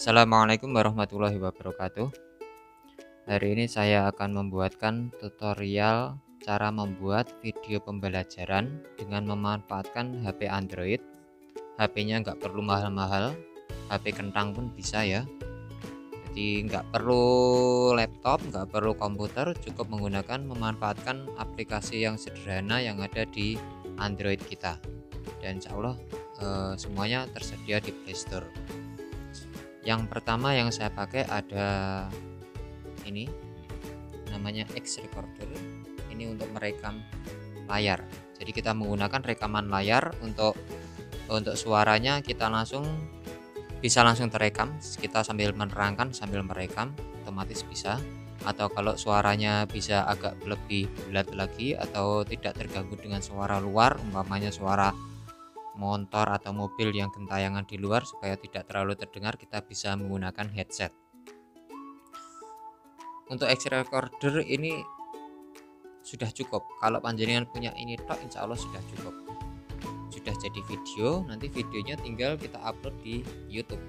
Assalamualaikum warahmatullahi wabarakatuh. Hari ini saya akan membuatkan tutorial cara membuat video pembelajaran dengan memanfaatkan HP Android. HP-nya nggak perlu mahal-mahal, HP kentang pun bisa ya. Jadi nggak perlu laptop, nggak perlu komputer, cukup memanfaatkan aplikasi yang sederhana yang ada di Android kita. Dan insya Allah semuanya tersedia di Play Store. Yang pertama yang saya pakai ada ini, namanya X Recorder. Ini untuk merekam layar. Jadi kita menggunakan rekaman layar untuk suaranya kita bisa langsung terekam. Kita sambil menerangkan sambil merekam otomatis bisa. Atau kalau suaranya bisa agak lebih bulat lagi atau tidak terganggu dengan suara luar, umpamanya suara motor atau mobil yang gentayangan di luar, supaya tidak terlalu terdengar, kita bisa menggunakan headset. Untuk X Recorder ini sudah cukup. Kalau panjenengan punya ini tok, insya Allah sudah cukup. Sudah jadi video, nanti videonya tinggal kita upload di YouTube.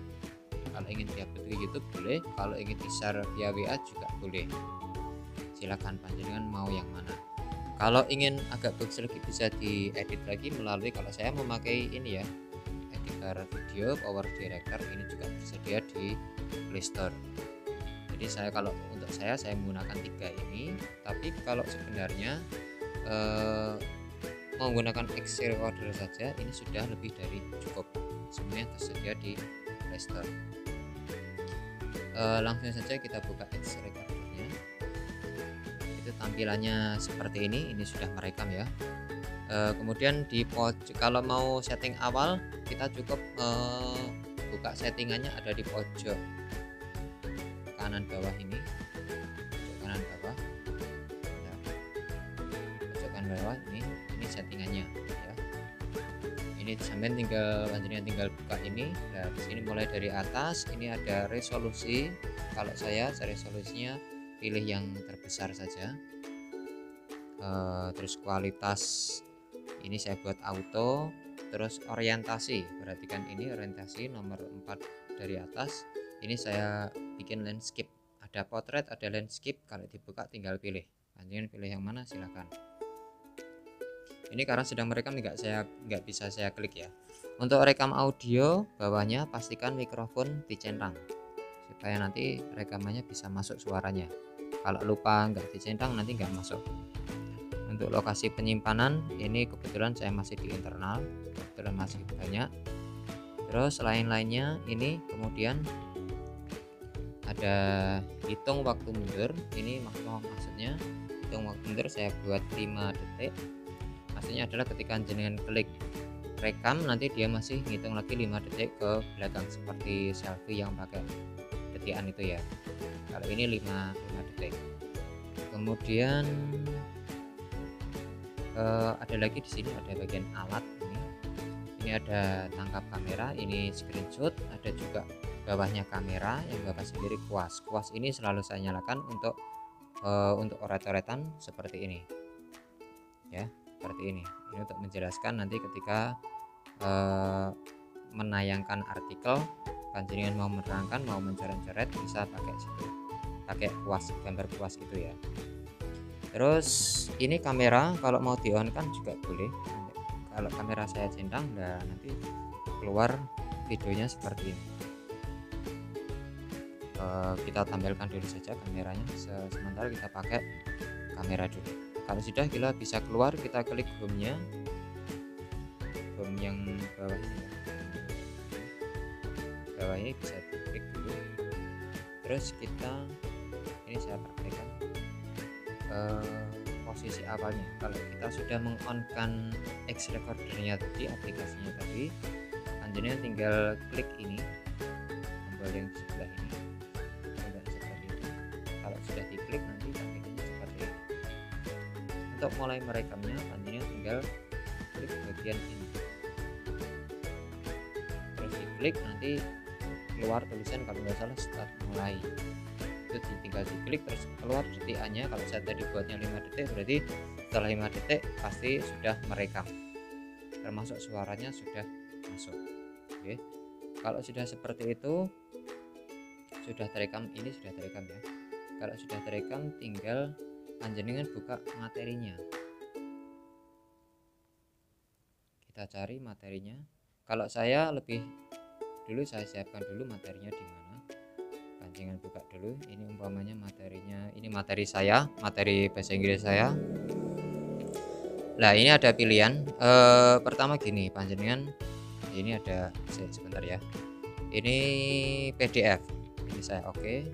Kalau ingin diupload ke YouTube boleh, kalau ingin di-share via WA juga boleh. Silakan panjenengan mau yang mana. Kalau ingin agak bagus lagi bisa diedit lagi melalui, kalau saya memakai ini ya, editor video Power Director. Ini juga tersedia di Play Store. Jadi untuk saya menggunakan 3 ini. Tapi kalau sebenarnya menggunakan X Recorder saja ini sudah lebih dari cukup. Semuanya tersedia di Play Store. Langsung saja kita buka X Recordernya. Itu tampilannya seperti ini sudah merekam ya. Kemudian di pojok, kalau mau setting awal kita cukup buka settingannya, ada di pojok kanan bawah ini, pojok kanan bawah ya. Pojok kanan bawah ini settingannya ya. Ini sampai tinggal buka ini. Nah, di sini mulai dari atas ini ada resolusi. Kalau saya resolusinya pilih yang terbesar saja. Terus kualitas ini saya buat auto. Terus orientasi, perhatikan ini orientasi nomor 4 dari atas. Ini saya bikin landscape, ada potret, ada landscape. Kalau dibuka tinggal pilih, panjenengan pilih yang mana silahkan. Ini karena sedang merekam nggak bisa saya klik ya. Untuk rekam audio bawahnya pastikan mikrofon dicentang supaya nanti rekamannya bisa masuk suaranya. Kalau lupa nggak dicentang nanti nggak masuk. Untuk lokasi penyimpanan ini kebetulan saya masih di internal, kebetulan masih banyak. Terus lain-lainnya ini kemudian ada hitung waktu mundur. Ini maksudnya hitung waktu mundur saya buat 5 detik. Maksudnya adalah ketika jenengan klik rekam nanti dia masih ngitung lagi 5 detik ke belakang, seperti selfie yang pakai detikan itu ya. Kalau ini 5 detik. Kemudian ada lagi di sini, ada bagian alat ini ada tangkap kamera, ini screenshot, ada juga bawahnya kamera, yang bawah sendiri kuas ini selalu saya nyalakan untuk oret-oretan seperti ini ya, seperti ini untuk menjelaskan nanti ketika menayangkan artikel, panjenengan mau menerangkan, mau mencoret-coret bisa pakai situ, pakai kuas, gambar kuas gitu ya. Terus ini kamera kalau mau di on kan juga boleh. Kalau kamera saya centang, nah nanti keluar videonya seperti ini. Kita tampilkan dulu saja kameranya, sementara kita pakai kamera dulu. Kalau sudah kita bisa keluar, kita klik home-nya, home yang bawah ini ya. Bawah ini bisa diklik dulu. Terus ini saya praktekkan posisi awalnya. Kalau kita sudah meng-on-kan X Recordernya tadi, aplikasinya tadi, panjenengan tinggal klik ini tombol yang sebelah ini, tombol seperti itu. Kalau sudah diklik nanti tampilannya seperti ini. Untuk mulai merekamnya panjenengan tinggal klik bagian ini, terus diklik nanti keluar tulisan kalau nggak salah start mulai. Itu tinggal diklik terus keluar detikannya. Kalau saya tadi buatnya 5 detik, berarti setelah 5 detik pasti sudah merekam, termasuk suaranya sudah masuk. Oke, kalau sudah seperti itu sudah terekam, ini sudah terekam ya. Kalau sudah terekam tinggal panjenengan buka materinya. Kita cari materinya. Kalau saya lebih dulu saya siapkan dulu materinya di mana. Panjenengan buka dulu. Ini umpamanya materinya. Ini materi saya, materi bahasa Inggris saya. Nah, ini ada pilihan. Pertama gini, panjenengan ini ada sebentar ya. Ini PDF. Ini saya oke.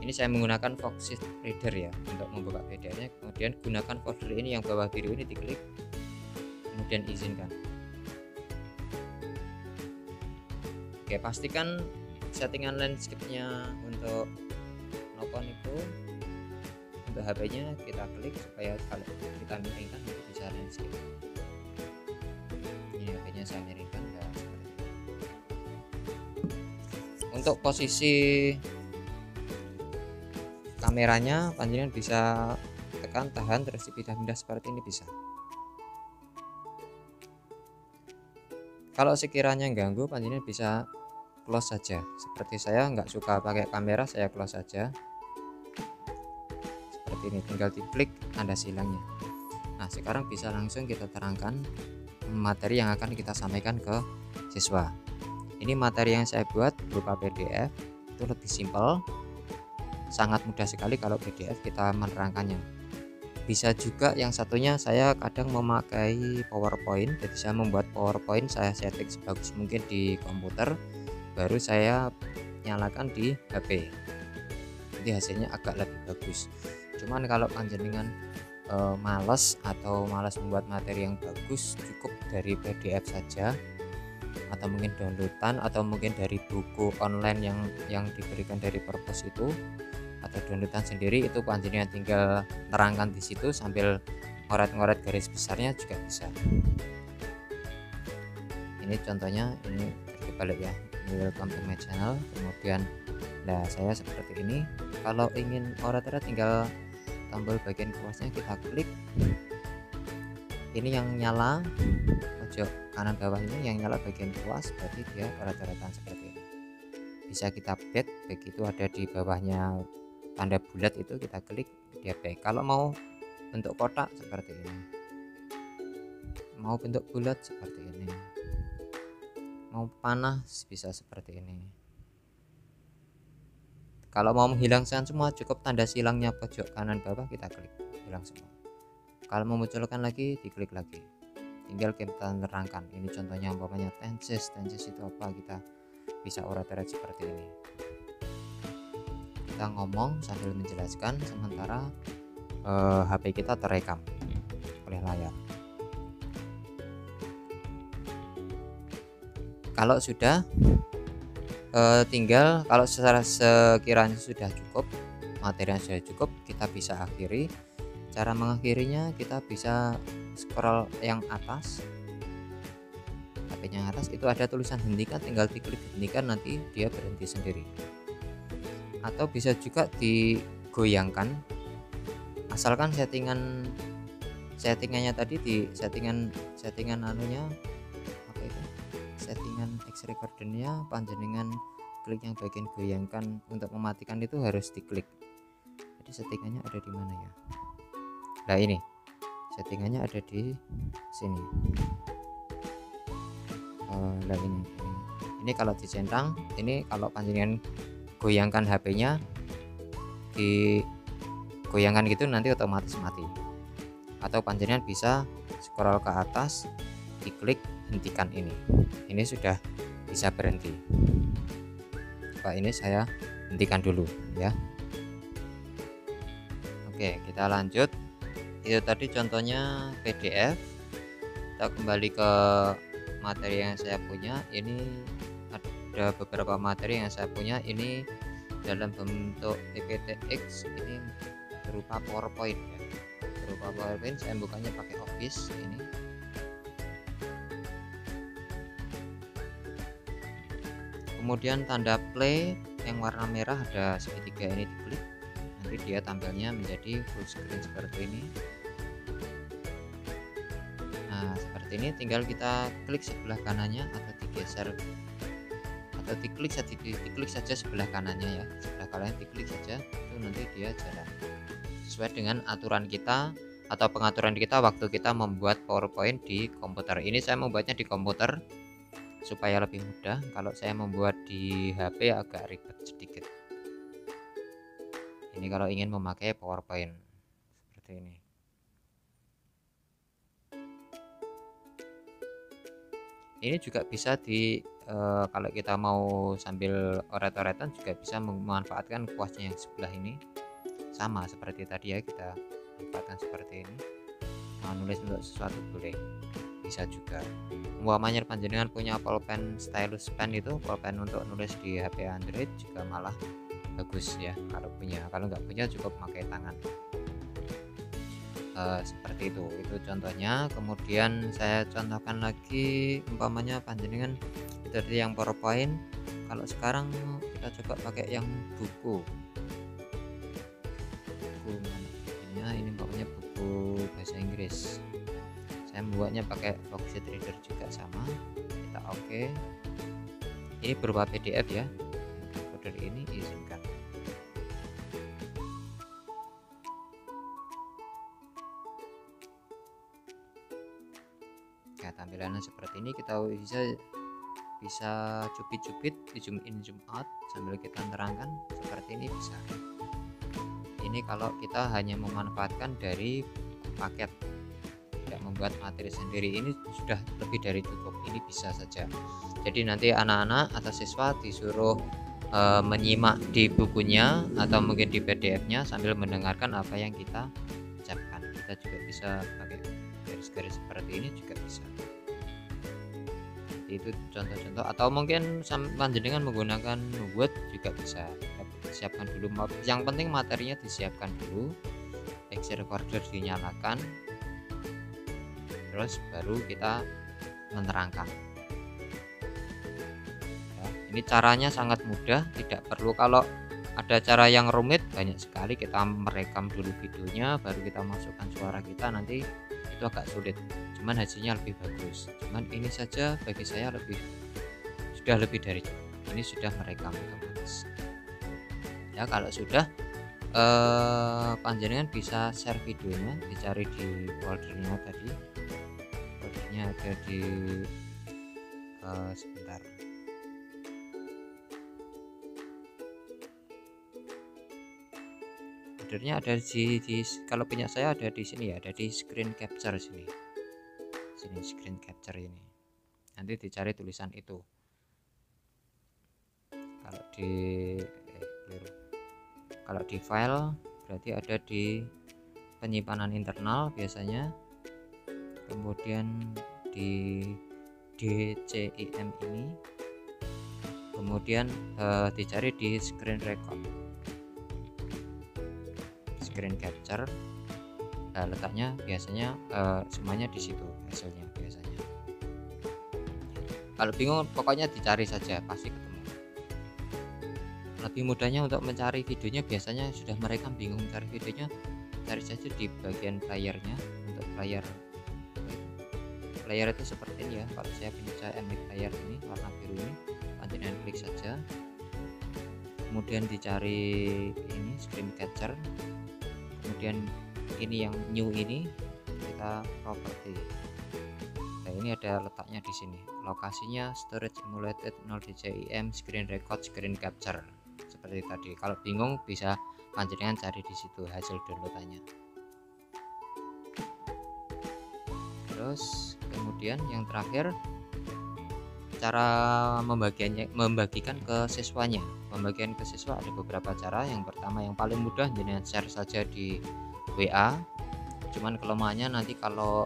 Ini saya menggunakan Foxit Reader ya untuk membuka PDF-nya. Kemudian gunakan folder ini yang bawah biru ini, diklik. Kemudian izinkan. Oke, pastikan settingan landscape-nya untuk nopon itu untuk HP-nya kita klik supaya kalau kita miringkan itu bisa landscape. Ini HP-nya saya miringkan ya, seperti itu. Untuk posisi kameranya panjenengan bisa tekan, tahan, terus dipindah-pindah seperti ini bisa. Kalau sekiranya ganggu, panjenengan bisa close saja. Seperti saya nggak suka pakai kamera, saya close saja. Seperti ini, tinggal diklik tanda silangnya. Nah, sekarang bisa langsung kita terangkan materi yang akan kita sampaikan ke siswa. Ini materi yang saya buat berupa PDF, itu lebih simpel, sangat mudah sekali kalau PDF kita menerangkannya. Bisa juga yang satunya saya kadang memakai PowerPoint, jadi saya membuat PowerPoint, saya setting sebagus mungkin di komputer, baru saya nyalakan di HP. Jadi hasilnya agak lebih bagus. Cuman kalau panjenengan males atau malas membuat materi yang bagus, cukup dari PDF saja, atau mungkin downloadan, atau mungkin dari buku online yang diberikan dari Perpus itu, atau downloadan sendiri, itu panjenengan tinggal terangkan di situ sambil ngoret-ngoret garis besarnya juga bisa. Ini contohnya, ini berbalik ya. Ini welcome to my channel. Kemudian nah saya seperti ini. Kalau ingin ngoret-ngoret tinggal tombol bagian kuasnya kita klik. Ini yang nyala pojok kanan bawah, ini yang nyala bagian kuas, berarti dia coret-coretan seperti ini. Bisa kita back itu ada di bawahnya tanda bulat itu, kita klik dia back. Kalau mau bentuk kotak seperti ini, mau bentuk bulat seperti ini, mau panah bisa seperti ini. Kalau mau menghilangkan semua, cukup tanda silangnya pojok kanan bawah kita klik, hilang semua. Kalau memunculkan lagi, diklik lagi, tinggal kita terangkan. Ini contohnya umpamanya tenses itu apa, kita bisa orat-orat seperti ini. Kita ngomong sambil menjelaskan sementara HP kita terekam oleh layar. Kalau sudah tinggal, kalau sekiranya sudah cukup, materi yang sudah cukup, kita bisa akhiri. Cara mengakhirinya, kita bisa scroll yang atas, HP yang atas itu ada tulisan hentikan, tinggal diklik hentikan, nanti dia berhenti sendiri. Atau bisa juga digoyangkan, asalkan settingannya tadi di settingan anunya apa itu, settingan X recordernya, panjenengan klik yang bagian goyangkan. Untuk mematikan itu harus diklik. Jadi settingannya ada di mana ya? Nah, ini settingannya ada di sini. Nah, ini kalau dicentang, ini kalau panjenengan goyangkan HP-nya, digoyangkan gitu, nanti otomatis mati. Atau panjenengan bisa scroll ke atas, diklik hentikan ini sudah bisa berhenti. Pak, ini saya hentikan dulu ya. Oke, kita lanjut. Itu tadi contohnya PDF. Kita kembali ke materi yang saya punya. Ini ada beberapa materi yang saya punya, ini dalam bentuk PPTX, ini berupa PowerPoint ya. Berupa PowerPoint, saya bukanya pakai Office ini. Kemudian tanda play yang warna merah ada segitiga, ini diklik, nanti dia tampilnya menjadi full screen seperti ini. Nah, seperti ini, tinggal kita klik sebelah kanannya atau digeser atau diklik saja sebelah kanannya ya, sebelah kanan diklik saja, itu nanti dia jalan sesuai dengan aturan kita atau pengaturan kita waktu kita membuat PowerPoint di komputer. Ini saya membuatnya di komputer supaya lebih mudah. Kalau saya membuat di HP agak ribet sedikit. Ini kalau ingin memakai PowerPoint seperti ini. Ini juga bisa kalau kita mau sambil oret-oretan juga bisa memanfaatkan kuasnya yang sebelah ini, sama seperti tadi ya, kita manfaatkan seperti ini. Nulis untuk sesuatu boleh, bisa juga. Umpamanya panjenengan punya pulpen stylus pen, itu pulpen untuk nulis di HP Android juga malah bagus ya kalau punya. Kalau nggak punya cukup pakai tangan. Seperti itu contohnya. Kemudian saya contohkan lagi, umpamanya panjenengan itu tadi yang PowerPoint. Kalau sekarang kita coba pakai yang buku mana ini, umpamanya buku bahasa Inggris. Saya membuatnya pakai Foxit Reader juga sama, kita oke. Ini berupa PDF ya, folder ini izinkan. Nah, tampilannya seperti ini. Kita bisa cubit-cubit, di zoom in zoom out sambil kita terangkan seperti ini bisa. Ini kalau kita hanya memanfaatkan dari paket, tidak membuat materi sendiri, ini sudah lebih dari cukup. Ini bisa saja. Jadi nanti anak-anak atau siswa disuruh menyimak di bukunya atau mungkin di PDF-nya sambil mendengarkan apa yang kita ucapkan. Kita juga bisa pakai garis-garis seperti ini juga bisa. Itu contoh-contoh, atau mungkin panjenengan menggunakan Word juga bisa. Kita siapkan dulu, yang penting materinya disiapkan dulu, Excel recorder dinyalakan, terus baru kita menerangkan ya. Ini caranya sangat mudah, tidak perlu kalau ada cara yang rumit banyak sekali. Kita merekam dulu videonya baru kita masukkan suara kita, nanti itu agak sulit, cuman hasilnya lebih bagus. Cuman ini saja bagi saya sudah lebih dari cukup. Ini sudah merekam otomatis ya. Kalau sudah panjenengan bisa share videonya, dicari di foldernya tadi, foldernya ada di sebentar. Foldernya ada di kalau punya saya ada di sini ya, ada di screen capture sini screen capture ini. Nanti dicari tulisan itu. Kalau di file berarti ada di penyimpanan internal biasanya, kemudian di DCIM ini, kemudian dicari di screen record, screen capture. Letaknya biasanya semuanya di situ hasilnya biasanya. Kalau bingung pokoknya dicari saja, pasti ketemu. Lebih mudahnya untuk mencari videonya, biasanya sudah merekam bingung mencari videonya, cari saja di bagian playernya. Untuk player itu seperti ini ya. Kalau saya punya MX player ini warna biru ini, panjenengan klik saja, kemudian dicari ini screen capture, kemudian ini yang new ini kita property. Nah, ini ada letaknya di sini, lokasinya storage emulated 0 DCIM screen record screen capture seperti tadi. Kalau bingung bisa panjenengan cari di situ hasil downloadannya. Terus kemudian yang terakhir, cara membagikan ke siswanya. Pembagian ke siswa ada beberapa cara. Yang pertama, yang paling mudah, jenengan share saja di WA. Cuman kelemahannya nanti kalau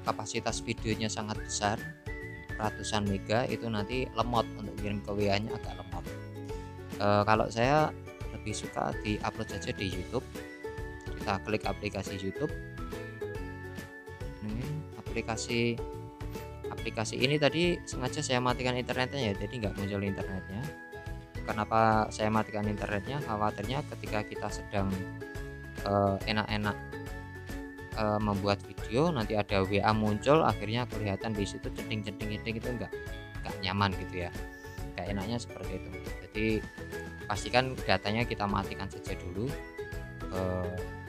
kapasitas videonya sangat besar, ratusan mega, itu nanti lemot, untuk kirim ke WA nya agak lemot. Kalau saya lebih suka di upload saja di YouTube. Kita klik aplikasi YouTube. Ini aplikasi ini tadi sengaja saya matikan internetnya ya, jadi nggak muncul internetnya. Kenapa saya matikan internetnya? Khawatirnya ketika kita sedang enak-enak membuat video, nanti ada WA muncul, akhirnya kelihatan di situ centing itu enggak gak nyaman gitu ya, gak enaknya seperti itu. Jadi pastikan datanya kita matikan saja dulu,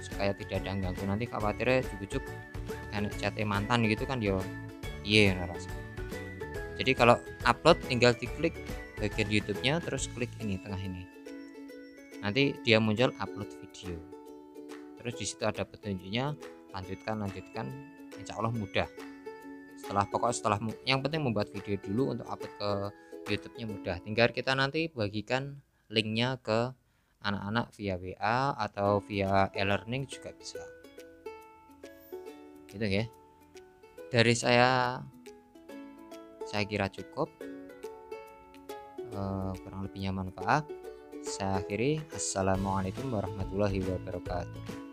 supaya tidak ada ganggu. Nanti khawatirnya jujuk enek chat mantan gitu kan yo iya ngerasa. Jadi kalau upload tinggal diklik bagian YouTube-nya, terus klik ini tengah ini, nanti dia muncul upload video, terus disitu ada petunjuknya lanjutkan, insya Allah mudah. Setelah yang penting membuat video dulu, untuk upload ke YouTube-nya mudah. Tinggal kita nanti bagikan linknya ke anak-anak via WA atau via e-learning juga bisa gitu ya. Dari saya kira cukup, kurang lebihnya manfaat. Saya akhiri. Assalamualaikum warahmatullahi wabarakatuh.